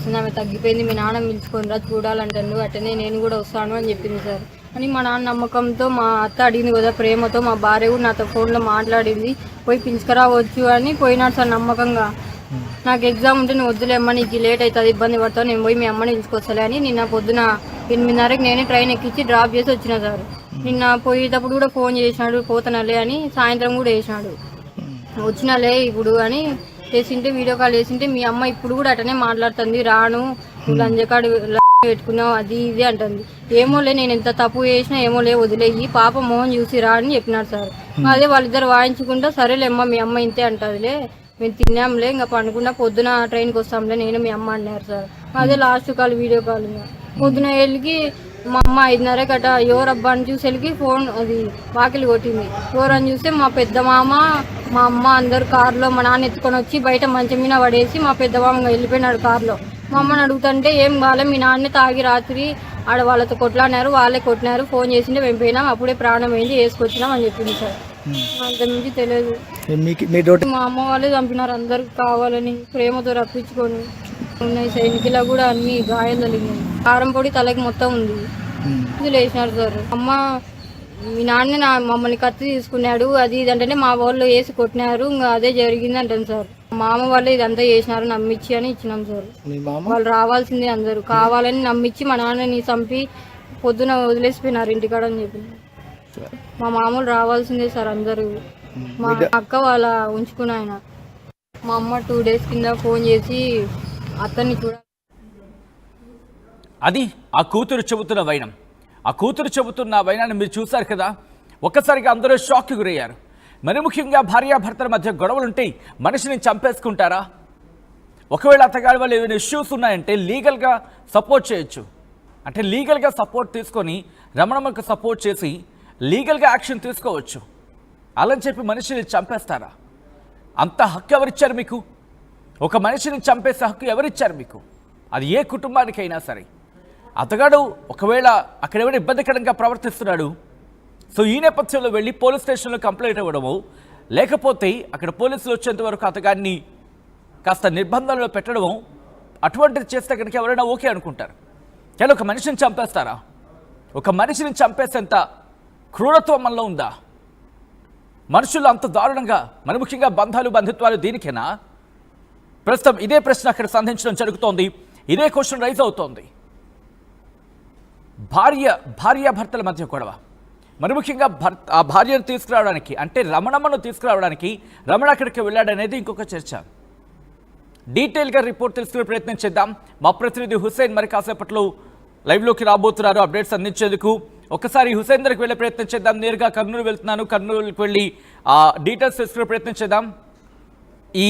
వస్తుంది, ఆమె తగ్గిపోయింది, మీ నాన్న పిలుచుకొని రా చూడాలంటాడు, అట్టనే నేను కూడా వస్తాను అని చెప్పింది సార్. అని మా నాన్న నమ్మకంతో మా అత్త అడిగింది కదా ప్రేమతో, మా భార్య కూడా నాతో ఫోన్లో మాట్లాడింది, పోయి పిలుచుకురావచ్చు అని పోయినాడు సార్ నమ్మకంగా. నాకు ఎగ్జామ్ ఉంటే నువ్వు వద్దులేమ్మా, నీకు లేట్ అవుతుంది, ఇబ్బంది పడతావు, నేను పోయి మీ అమ్మని పిలుచుకొస్తలే అని నిన్న పొద్దున 8:30కి నేనే ట్రైన్ ఎక్కించి డ్రాప్ చేసి వచ్చిన సార్. నిన్న పోయేటప్పుడు కూడా ఫోన్ చేసినాడు, పోతానలే అని, సాయంత్రం కూడా వేసినాడు, వచ్చినాలే ఇప్పుడు అని చేసింటే, వీడియో కాల్ చేసింటే మీ అమ్మ ఇప్పుడు కూడా అటనే మాట్లాడుతుంది, రాను నువ్వు లంజకాడు పెట్టుకున్నావు అది ఇది అంటుంది. ఏమోలే నేను ఎంత తప్పు చేసినా ఏమోలే వదిలేయి, పాప మోహన్ చూసి రా అని చెప్పినారు సార్. అదే వాళ్ళిద్దరు వాయించుకుంటా సరేలేమ్మా మీ అమ్మ ఇంతే అంటుందిలే, మేము తిన్నాంలే ఇంకా పండుకున్నా, పొద్దున ట్రైన్కి వస్తాంలే నేను మీ అమ్మ అన్నారు సార్. అదే లాస్ట్ కాల్ వీడియో కాల్. పొద్దున వెళ్ళి మా అమ్మ 5:30 గట ఎవరబ్బా అని చూసి వెళ్ళి ఫోన్ అది వాకిలి కొట్టింది. ఎవరని చూస్తే మా పెద్ద మామ మా అమ్మ అందరు కారులో, మా నాన్న ఎత్తుకొని వచ్చి బయట మంచం మీద పడేసి మా పెద్ద మామ వెళ్ళిపోయినాడు కారులో. మా అమ్మని అడుగుతుంటే ఏం కాలే, మీ నాన్నే తాగి రాత్రి ఆడ వాళ్ళతో కొట్లాడినారు, వాళ్ళే కొట్టినారు, ఫోన్ చేసింటే మేము పోయినాం, అప్పుడే ప్రాణం అయింది, వేసుకొచ్చినాం అని చెప్పింది సార్. అంత మించి తెలియదు. మా అమ్మ వాళ్ళే చంపినారు అందరు కావాలని, ప్రేమతో రప్పించుకొని ఉన్నాయి. సైనికులా కూడా అన్ని గాయాలు తగిలినాయి, కారం పొడి తలకి మొత్తం ఉంది, ఇది లేచినారు సార్. అమ్మ మీ నాన్న మమ్మల్ని కత్తి తీసుకున్నాడు అది ఇది అంటే మా వాళ్ళు వేసి కొట్టినారు, ఇంకా అదే జరిగింది అంటాను సార్. మా అమ్మ వాళ్ళు ఇదంతా చేసినారు నమ్మిచ్చి అని ఇచ్చినాం సార్. వాళ్ళు రావాల్సిందే అందరూ కావాలని నమ్మిచ్చి మా నాన్నని చంపి పొద్దున వదిలేసిపోయినారు ఇంటికాడ అని చెప్పి. మా మామూలు రావాల్సిందే సార్ అందరూ. మా అక్క వాళ్ళ ఉంచుకున్న ఆయన. మా అమ్మ 2 days కింద ఫోన్ చేసి అతన్ని చూడాలి. అది ఆ కూతురు చెబుతున్న వైనం. ఆ కూతురు చెబుతున్న వైనాన్ని మీరు చూశారు కదా. ఒక్కసారిగా అందరూ షాక్కి గురయ్యారు. మరి ముఖ్యంగా భార్యాభర్తల మధ్య గొడవలుంటే మనిషిని చంపేసుకుంటారా? ఒకవేళ అత్తగారి వల్ల ఏదైనా ఇష్యూస్ ఉన్నాయంటే లీగల్గా సపోర్ట్ చేయొచ్చు. అంటే లీగల్గా సపోర్ట్ తీసుకొని రమణమ్మకు సపోర్ట్ చేసి లీగల్గా యాక్షన్ తీసుకోవచ్చు. అలా చెప్పి మనిషిని చంపేస్తారా? అంత హక్కు ఎవరిచ్చారు మీకు? ఒక మనిషిని చంపేసే హక్కు ఎవరిచ్చారు మీకు? అది ఏ కుటుంబానికైనా సరే. అతగాడు ఒకవేళ అక్కడ ఎవరైనా ఇబ్బందికరంగా ప్రవర్తిస్తున్నాడు, సో ఈ నేపథ్యంలో వెళ్ళి పోలీస్ స్టేషన్లో కంప్లైంట్ ఇవ్వడము, లేకపోతే అక్కడ పోలీసులు వచ్చేంత వరకు అతగాన్ని కాస్త నిర్బంధంలో పెట్టడము, అటువంటిది చేస్తే కనుక ఎవరైనా ఓకే అనుకుంటారు. కానీ ఒక మనిషిని చంపేస్తారా? ఒక మనిషిని చంపేసేంత క్రూరత్వం మనలో ఉందా? మనుషులు అంత దారుణంగా, మరి ముఖ్యంగా బంధాలు బంధుత్వాలు దీనికేనా? ప్రస్తుతం ఇదే ప్రశ్న అక్కడ సంధించడం జరుగుతోంది. ఇదే క్వశ్చన్ రైజ్ అవుతోంది. భార్యాభర్తల మధ్య గొడవ, మరి ముఖ్యంగా ఆ భార్యను తీసుకురావడానికి, అంటే రమణమ్మను తీసుకురావడానికి రమణ అక్కడికి వెళ్ళాడనేది ఇంకొక చర్చ. డీటెయిల్గా రిపోర్ట్ తెలుసుకునే ప్రయత్నం చేద్దాం. మా ప్రతినిధి హుసేన్ మరి కాసేపట్లో లైవ్లోకి రాబోతున్నారు అప్డేట్స్ అందించేందుకు. ఒకసారి హుసేన్ దగ్గరికి వెళ్ళే ప్రయత్నం చేద్దాం. నేరుగా కర్నూలు వెళ్తున్నాను, కర్నూలుకి వెళ్ళి ఆ డీటెయిల్స్ తెలుసుకునే ప్రయత్నం చేద్దాం. ఈ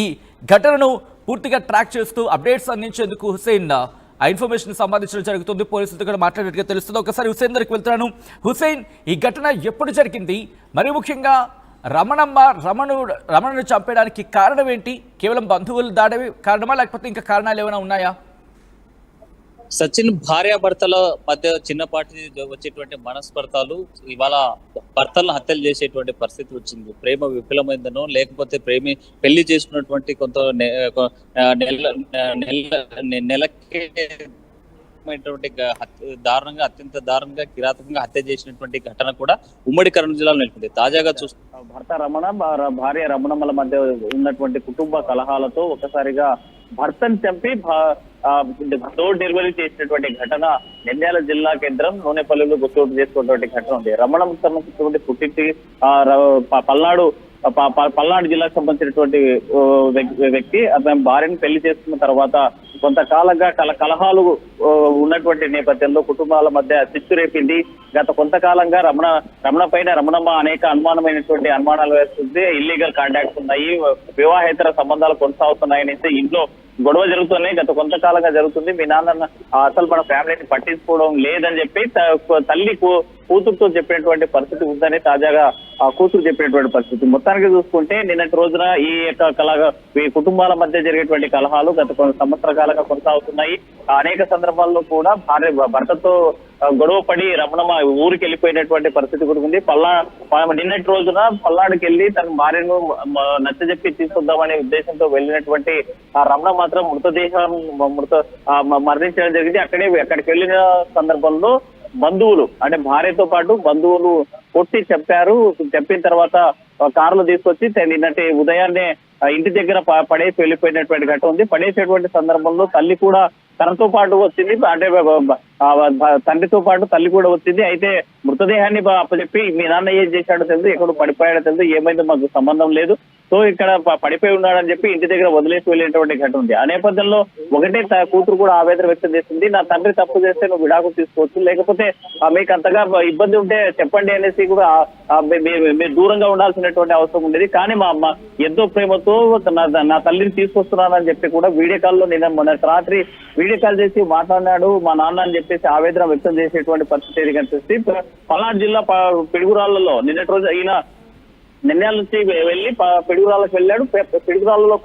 ఘటనను పూర్తిగా ట్రాక్ చేస్తూ అప్డేట్స్ అందించేందుకు హుసేన్ ఆ ఇన్ఫర్మేషన్ సంపాదించడం జరుగుతుంది. పోలీసులతో కూడా మాట్లాడినట్టుగా తెలుస్తుంది. ఒకసారి హుసేన్ దగ్గరికి వెళ్తున్నాను. హుసేన్, ఈ ఘటన ఎప్పుడు జరిగింది? మరి ముఖ్యంగా రమణను చంపేయడానికి కారణం ఏంటి? కేవలం బంధువులు దాడవి కారణమా, లేకపోతే ఇంకా కారణాలు ఏమైనా ఉన్నాయా? సచిన్, భార్యాభర్తల మధ్య చిన్నపాటి వచ్చేటువంటి మనస్పర్ధలు ఇవాళ భర్తలను హత్యలు చేసేటువంటి పరిస్థితి వచ్చింది. ప్రేమ విఫలమైందనో, లేకపోతే పెళ్లి చేసుకున్నటువంటి కొంత నెలకే దారుణంగా, అత్యంత దారుణంగా, కిరాతకంగా హత్య చేసినటువంటి ఘటన కూడా ఉమ్మడి కర్నూలు జిల్లాలో నెలకొంది. తాజాగా చూస్తున్న భర్త రమణ, భార్య రమణమ్మల మధ్య ఉన్నటువంటి కుటుంబ కలహాలతో ఒకసారిగా భర్తను చంపి డోర్ డెలివరీ చేసినటువంటి ఘటన నంద్యాల జిల్లా కేంద్రం నూనెపల్లిలో చోటు చేసుకున్నటువంటి ఘటన ఉంది. రమణం సంబంధించినటువంటి పుట్టింటి పల్నాడు జిల్లాకు సంబంధించినటువంటి వ్యక్తి అతని భార్యను పెళ్లి చేసుకున్న తర్వాత కొంతకాలంగా కలహాలు ఉన్నటువంటి నేపథ్యంలో కుటుంబాల మధ్య చిచ్చు రేపింది. గత కొంతకాలంగా రమణ పైన రమణమ్మ అనేక అనుమానాలు వేస్తుంది. ఇల్లీగల్ కాంటాక్ట్స్ ఉన్నాయి, వివాహేతర సంబంధాలు కొనసాగుతున్నాయని ఇంట్లో గొడవ జరుగుతున్నాయి. గత కొంతకాలంగా జరుగుతుంది. మీ నాన్న అసలు మన ఫ్యామిలీని పట్టించుకోవడం లేదని చెప్పి తల్లి కూతురుతో చెప్పినటువంటి పరిస్థితి ఉందని తాజాగా ఆ కూతురు చెప్పినటువంటి పరిస్థితి. మొత్తానికి చూసుకుంటే నిన్నటి రోజున ఈ యొక్క ఈ కుటుంబాల మధ్య జరిగేటువంటి కలహాలు గత కొన్ని సంవత్సరాల కాలంగా కొనసాగుతున్నాయి. అనేక సందర్భాల్లో కూడా భర్తతో గొడవ పడి రమణమ్మ ఊరికి వెళ్ళిపోయినటువంటి పరిస్థితి కూడా ఉంది. నిన్నటి రోజున పల్నాడుకి వెళ్ళి తన భార్యను నచ్చజెప్పి తీసుకొద్దామనే ఉద్దేశంతో వెళ్ళినటువంటి ఆ రమణ మాత్రం మృతదేహం మరణించడం జరిగింది. అక్కడికి వెళ్ళిన సందర్భంలో బంధువులు అంటే భార్యతో పాటు బంధువులు కొట్టి చెప్పిన తర్వాత కారులో తీసుకొచ్చి నిన్నటి ఉదయాన్నే ఇంటి దగ్గర పడేసి వెళ్ళిపోయినటువంటి ఘటన ఉంది. పడేసేటువంటి సందర్భంలో తల్లి కూడా తనతో పాటు వచ్చింది, అంటే తండ్రితో పాటు తల్లి కూడా వచ్చింది. అయితే మృతదేహాన్ని అప్పచెప్పి మీ నాన్న ఏం చేశాడో తెలుసు, ఎక్కడ పడిపోయాడో తెలుసు, ఏమైందో మాకు సంబంధం లేదు, సో ఇక్కడ పడిపోయి ఉన్నాడని చెప్పి ఇంటి దగ్గర వదిలేసి వెళ్ళేటువంటి ఘటన ఉంది. ఆ నేపథ్యంలో ఒకటే కూతురు కూడా ఆవేదన వ్యక్తం చేసింది. నా తండ్రి తప్పు చేస్తే నువ్వు విడాకులు తీసుకోవచ్చు, లేకపోతే మీకు అంతగా ఇబ్బంది ఉంటే చెప్పండి అనేసి కూడా మీరు దూరంగా ఉండాల్సినటువంటి అవసరం ఉండేది. కానీ మా అమ్మ ఎంతో ప్రేమతో నా తల్లిని తీసుకొస్తున్నానని చెప్పి కూడా వీడియో కాల్లో మొన్న రాత్రి వీడియో కాల్ చేసి మాట్లాడినాడు మా నాన్న అని చెప్పేసి ఆవేదన వ్యక్తం చేసేటువంటి పరిస్థితి కనిపిస్తుంది. పల్నాడు జిల్లా పిడుగురాళ్లలో నిన్నటి రోజు ఈయన నిన్నెల నుంచి వెళ్ళి పిడుగురాళ్ళకి వెళ్ళాడు. పిడుగురాళ్ళలో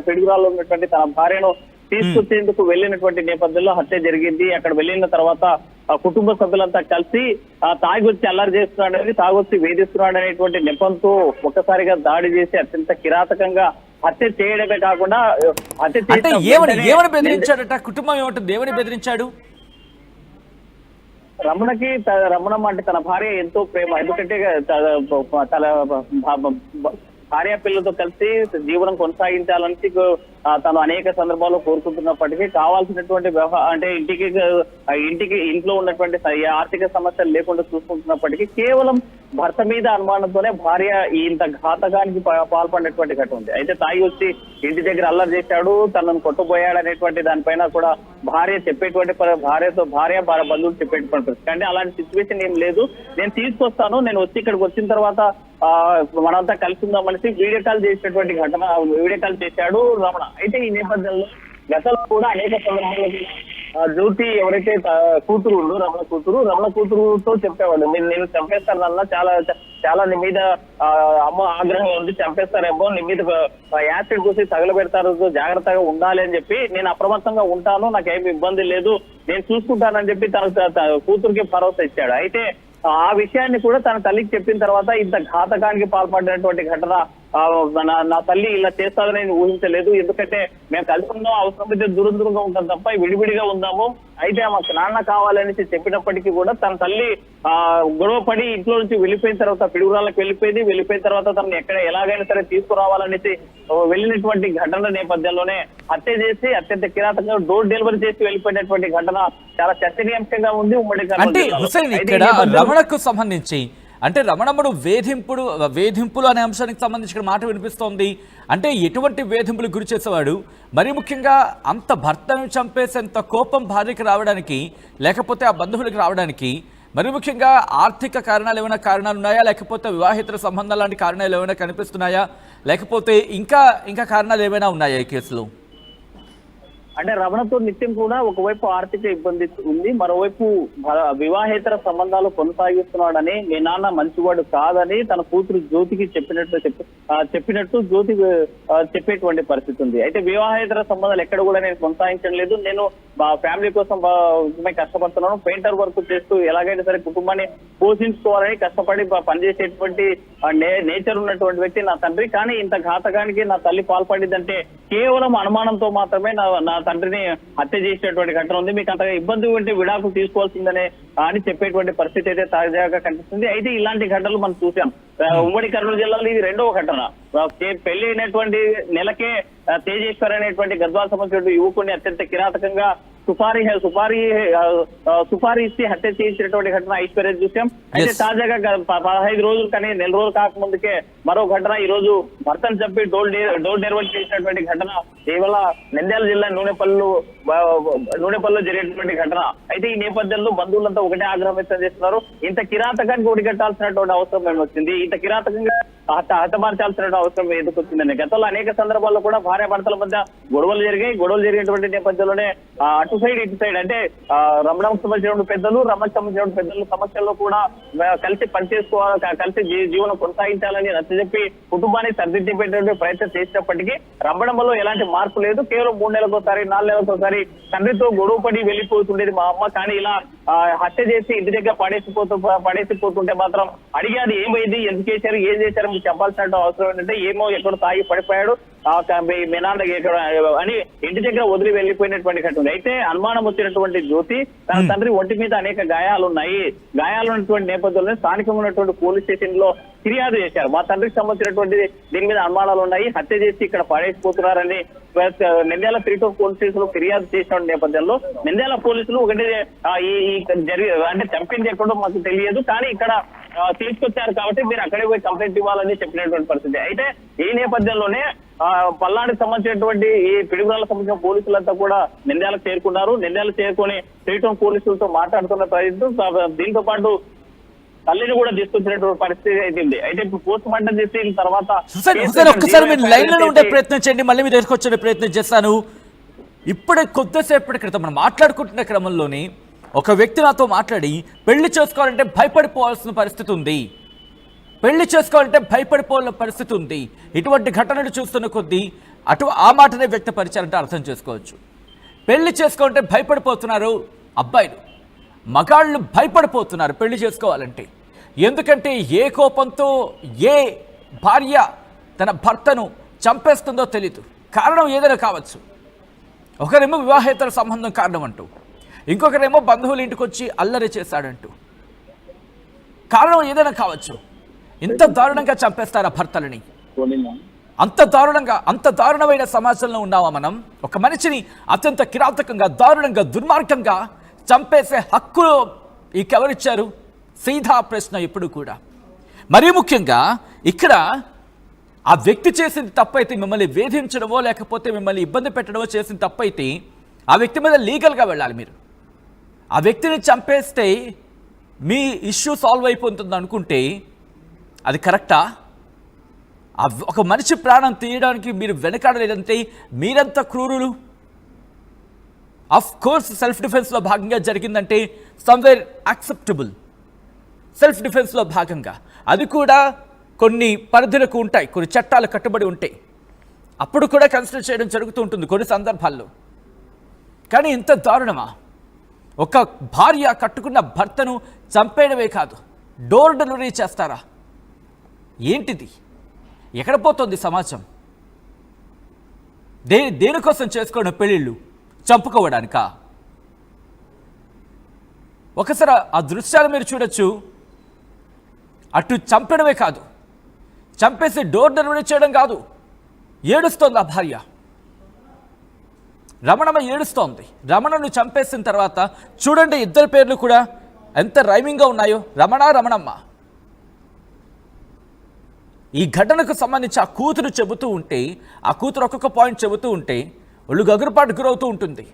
పిడుగురాళ్ళలో ఉన్నటువంటి తన భార్యను తీసుకొచ్చేందుకు వెళ్ళినటువంటి నేపథ్యంలో హత్య జరిగింది. అక్కడ వెళ్ళిన తర్వాత కుటుంబ సభ్యులంతా కలిసి తాగొచ్చి అల్లరి చేస్తున్నాడని, తాగొచ్చి వేధిస్తున్నాడు అనేటువంటి నెపంతో ఒక్కసారిగా దాడి చేసి అత్యంత కిరాతకంగా హత్య చేయడమే కాకుండా ఏమని బెదిరించాడట? కుటుంబం ఏమంటుంది? ఏమని బెదిరించాడు? రమణమ్మ అంటే తన భార్య ఎంతో ప్రేమ, ఎందుకంటే తన భార్య పిల్లలతో కలిసి జీవనం కొనసాగించాలని తను అనేక సందర్భాల్లో కోరుకుంటున్నప్పటికీ కావాల్సినటువంటి అంటే ఇంట్లో ఉన్నటువంటి ఆర్థిక సమస్యలు లేకుండా చూసుకుంటున్నప్పటికీ కేవలం భర్త మీద అనుమానంతోనే భార్య ఇంత ఘాతకానికి పాల్పడినటువంటి ఘటన ఉంది. అయితే తాగి వచ్చి ఇంటి దగ్గర అల్లరి చేశాడు, తనను కొట్టబోయాడు అనేటువంటి దానిపైన కూడా భార్య చెప్పేటువంటి భార్య బంధువులు చెప్పేటువంటి పరిస్థితి. కానీ అలాంటి సిచ్యువేషన్ ఏం లేదు, నేను తీసుకొస్తాను, నేను వచ్చి ఇక్కడికి వచ్చిన తర్వాత మనంతా కలిసి ఉందామనేసి వీడియో కాల్ చేసినటువంటి ఘటన వీడియో కాల్ చేశాడు రమణ. అయితే ఈ నేపథ్యంలో గతంలో కూడా అనేక సందర్భాల్లో జ్యోతి ఎవరైతే కూతురు రమణ కూతురుతో చెప్పేవాడు, నేను చంపేస్తానన్నా, చాలా నీ మీద అమ్మ ఆగ్రహం ఉంది, చంపేస్తారేమో, నీ మీద యాసిడ్ కూసి తగలబెడతారు, జాగ్రత్తగా ఉండాలి అని చెప్పి నేను అప్రమత్తంగా ఉంటాను, నాకేమి ఇబ్బంది లేదు, నేను చూసుకుంటానని చెప్పి తన కూతురికి భరోసా ఇచ్చాడు. అయితే ఆ విషయాన్ని కూడా తన తల్లికి చెప్పిన తర్వాత ఇంత ఘాతకానికి పాల్పడినటువంటి ఘటన నా తల్లి ఇలా చేస్తాదని నేను ఊహించలేదు, ఎందుకంటే మేము కలిసి ఉన్నాం, అవసరమైతే దూరంగా ఉంటాం తప్ప విడివిడిగా ఉందాము, అయితే మాకు నాన్న కావాలనేసి చెప్పినప్పటికీ కూడా తన తల్లి గొడవ పడి ఇంట్లో నుంచి వెళ్ళిపోయిన తర్వాత పిడుగురాళ్ళకి వెళ్ళిపోయిన తర్వాత తనని ఎక్కడ ఎలాగైనా సరే తీసుకురావాలనేసి వెళ్ళినటువంటి ఘటన నేపథ్యంలోనే హత్య చేసి అత్యంత కిరాతకంగా డోర్ డెలివరీ చేసి వెళ్ళిపోయినటువంటి ఘటన చాలా చర్చనీయాంశంగా ఉంది ఉమ్మడి రమణకు సంబంధించి. అంటే రమణమ్మడు వేధింపులు అనే అంశానికి సంబంధించి ఇక్కడ మాట వినిపిస్తోంది. అంటే ఎటువంటి వేధింపులు గురి చేసేవాడు? మరి ముఖ్యంగా అంత భర్తను చంపేసేంత కోపం భార్యకి రావడానికి, లేకపోతే ఆ బంధువులకు రావడానికి మరి ముఖ్యంగా ఆర్థిక కారణాలు ఏమైనా ఉన్నాయా, లేకపోతే వివాహేతర సంబంధాలు లాంటి కారణాలు ఏమైనా కనిపిస్తున్నాయా, లేకపోతే ఇంకా కారణాలు ఏమైనా ఉన్నాయా ఈ కేసులో? అంటే రమణతో నిత్యం కూడా ఒకవైపు ఆర్థిక ఇబ్బంది ఉంది, మరోవైపు వివాహేతర సంబంధాలు కొనసాగిస్తున్నాడని, మీ నాన్న మంచివాడు కాదని తన కూతురు జ్యోతికి చెప్పినట్టు జ్యోతి చెప్పేటువంటి పరిస్థితి ఉంది. అయితే వివాహేతర సంబంధాలు ఎక్కడ కూడా నేను కొనసాగించడం లేదు, నేను మా ఫ్యామిలీ కోసం కష్టపడుతున్నాను, పెయింటర్ వర్క్ చేస్తూ ఎలాగైనా సరే కుటుంబాన్ని పోషించుకోవాలని కష్టపడి పనిచేసేటువంటి నేచర్ ఉన్నటువంటి వ్యక్తి నా తండ్రి. కానీ ఇంత ఘాతకానికి నా తల్లి పాల్పడిందంటే కేవలం అనుమానంతో మాత్రమే నా తండ్రిని హత్య చేసినటువంటి ఘటన ఉంది, మీకు అంతగా ఇబ్బంది ఉంటే విడాకులు తీసుకోవాల్సిందనే అని చెప్పేటువంటి పరిస్థితి అయితే తాజాగా కనిపిస్తుంది. అయితే ఇలాంటి ఘటనలు మనం చూసాం ఉమ్మడి కర్నూలు జిల్లాలో. ఇది రెండవ ఘటన. పెళ్లి అయినటువంటి నెలకే తేజేశ్వర్ అనేటువంటి గద్వాల సంబంధించిన యువకుడిని అత్యంత కిరాతకంగా సుపారీ ఇచ్చి హత్య చేసినటువంటి ఘటన ఐశ్వర్య చూసాం. అయితే తాజాగా 15 రోజులు కానీ నెల రోజులు కాకముందుకే మరో ఘటన ఈ రోజు భర్తను చంపి డోర్ డెలివరీ చేసినటువంటి ఘటన ఇవాళ నంద్యాల జిల్లా నూనెపల్లిలో జరిగినటువంటి ఘటన. అయితే ఈ నేపథ్యంలో బంధువులంతా ఒకటే ఆగ్రహం వ్యక్తం చేస్తున్నారు, ఇంత కిరాతకానికి ఒడిగట్టాల్సినటువంటి అవసరం ఏమొచ్చింది, ఇంత కిరాతకంగా హతమార్చాల్సిన అవసరం ఎందుకు వచ్చిందని. గతంలో అనేక సందర్భాల్లో కూడా భార్యాభర్తల మధ్య గొడవలు జరిగినటువంటి నేపథ్యంలోనే అటు సైడ్ ఇటు సైడ్ అంటే రమణకు సంబంధించిన పెద్దలు, రమణకు సంబంధించిన పెద్దలు సమస్యల్లో కూడా కలిసి పనిచేసుకోవాలి, కలిసి జీవనం కొనసాగించాలని నచ్చజెప్పి కుటుంబాన్ని సర్దిద్ది పెట్టే ప్రయత్నం చేసినప్పటికీ రమణంలో ఎలాంటి మార్పు లేదు. కేవలం 3 నెలలకోసారి 4 నెలలకోసారి తండ్రితో గొడవ పడి వెళ్ళిపోతుండేది మా అమ్మ. కానీ ఇలా హత్య చేసి ఇంటి దగ్గర పడేసిపోతుంటే మాత్రం అడిగాది ఏమైంది, ఎందుకు చేశారు, ఏం చేశారు మీకు చెప్పాల్సిన అవసరం ఏంటంటే ఏమో ఎక్కడో తాగి పడిపోయాడు మీ నాన్న అని ఇంటి దగ్గర వదిలి వెళ్ళిపోయినటువంటి ఘటన. అయితే అనుమానం వచ్చినటువంటి జ్యోతి తన తండ్రి ఒంటి మీద అనేక గాయాలున్నాయి, గాయాలున్నటువంటి నేపథ్యంలో స్థానికంగా ఉన్నటువంటి పోలీస్ స్టేషన్ లో ఫిర్యాదు చేశారు. మా తండ్రికి సంబంధించినటువంటి దీని మీద అనుమానాలు ఉన్నాయి, హత్య చేసి ఇక్కడ పడేసిపోతున్నారని నంద్యాల 3 పోలీస్ స్టేషన్ లో ఫిర్యాదు చేసిన నేపథ్యంలో నంద్యాల పోలీసులు ఒకటి అంటే చంపింది ఎక్కడో మాకు తెలియదు, కానీ ఇక్కడ తీసుకొచ్చారు కాబట్టి మీరు అక్కడే పోయి కంప్లైంట్ ఇవ్వాలని చెప్పినటువంటి పరిస్థితి. అయితే ఈ నేపథ్యంలోనే పల్నాడుకు సంబంధించినటువంటి ఈ పిడుగురాలకు సంబంధించిన పోలీసులంతా కూడా నంద్యాలకు చేరుకున్నారు. నంద్యాల చేరుకొని 3 పోలీసులతో మాట్లాడుతున్న ప్రయత్నం, దీంతో పాటు తల్లిని కూడా తీసుకొచ్చినటువంటి పరిస్థితి అయితే. అయితే ఇప్పుడు పోస్ట్ మార్టం చేసిన తర్వాత ఒక్కసారి మీరు లైన్ లో ఉండే ప్రయత్నం చేయండి, మళ్ళీ మీరు తీసుకొచ్చే ప్రయత్నం చేస్తాను. ఇప్పుడే కొద్దిసేపటి క్రితం మనం మాట్లాడుకుంటున్న క్రమంలోనే ఒక వ్యక్తి నాతో మాట్లాడి పెళ్లి చేసుకోవాలంటే భయపడిపోవాల్సిన పరిస్థితి ఉంది, పెళ్లి చేసుకోవాలంటే భయపడిపోవాల్సిన పరిస్థితి ఉంది. ఇటువంటి ఘటనలు చూస్తున్న కొద్దీ ఆ మాటనే వ్యక్తపరిచారంటే అర్థం చేసుకోవచ్చు. పెళ్లి చేసుకోవాలంటే భయపడిపోతున్నారు అబ్బాయిలు, మగాళ్ళు భయపడిపోతున్నారు పెళ్లి చేసుకోవాలంటే. ఎందుకంటే ఏ కోపంతో ఏ భార్య తన భర్తను చంపేస్తుందో తెలీదు. కారణం ఏదైనా కావచ్చు. ఒకరేమో వివాహేతర సంబంధం కారణం అంటూ, ఇంకొకరేమో బంధువుల ఇంటికి వచ్చి అల్లరి చేశాడంటూ. కారణం ఏదైనా కావచ్చు. ఇంత దారుణంగా చంపేస్తారా భర్తలని? అంత దారుణమైన సమాజంలో ఉన్నావా మనం? ఒక మనిషిని అత్యంత కిరాతకంగా, దారుణంగా, దుర్మార్గంగా చంపేసే హక్కు ఇంకెవరిచ్చారు? సీదా ప్రశ్న ఎప్పుడు కూడా. మరీ ముఖ్యంగా ఇక్కడ ఆ వ్యక్తి చేసిన తప్పైతే, మిమ్మల్ని వేధించడమో లేకపోతే మిమ్మల్ని ఇబ్బంది పెట్టడమో చేసిన తప్పైతే ఆ వ్యక్తి మీద లీగల్గా వెళ్ళాలి మీరు. ఆ వ్యక్తిని చంపేస్తే మీ ఇష్యూ సాల్వ్ అయిపోతుంది అనుకుంటే అది కరెక్టా? ఒక మనిషి ప్రాణం తీయడానికి మీరు వెనకాడలేదంటే మీరెంత క్రూరులు? ఆఫ్ కోర్స్ సెల్ఫ్ డిఫెన్స్లో భాగంగా జరిగిందంటే సమ్వేర్ యాక్సెప్టబుల్. సెల్ఫ్ డిఫెన్స్లో భాగంగా అది కూడా కొన్ని పరిధులకు ఉంటాయి, కొన్ని చట్టాలు కట్టుబడి ఉంటాయి, అప్పుడు కూడా కన్సిడర్ చేయడం జరుగుతూ ఉంటుంది కొన్ని సందర్భాల్లో. కానీ ఇంత దారుణమా? ఒక భార్య కట్టుకున్న భర్తను చంపేయడమే కాదు, డోర్ డెలివరీ చేస్తారా? ఏంటిది? ఎక్కడ పోతుంది సమాజం? దేనికోసం చేసుకోవడం పెళ్ళిళ్ళు? చంపుకోవడానికా? ఒకసారి ఆ దృశ్యాలు మీరు చూడొచ్చు. అటు చంపడమే కాదు, చంపేసి డోర్ డెలివరీ చేయడం కాదు, ఏడుస్తోంది ఆ భార్య. రమణమ్మ ఏడుస్తోంది. రమణను చంపేసిన తర్వాత చూడండి, ఇద్దరు పేర్లు కూడా ఎంత రైమింగ్గా ఉన్నాయో, రమణమ్మ. ఈ ఘటనకు సంబంధించి ఆ కూతురు చెబుతూ ఉంటే, ఆ కూతురు ఒక్కొక్క పాయింట్ చెబుతూ ఉంటే ఒళ్ళు గగురుపాటు గురవుతూ ఉంటుంది.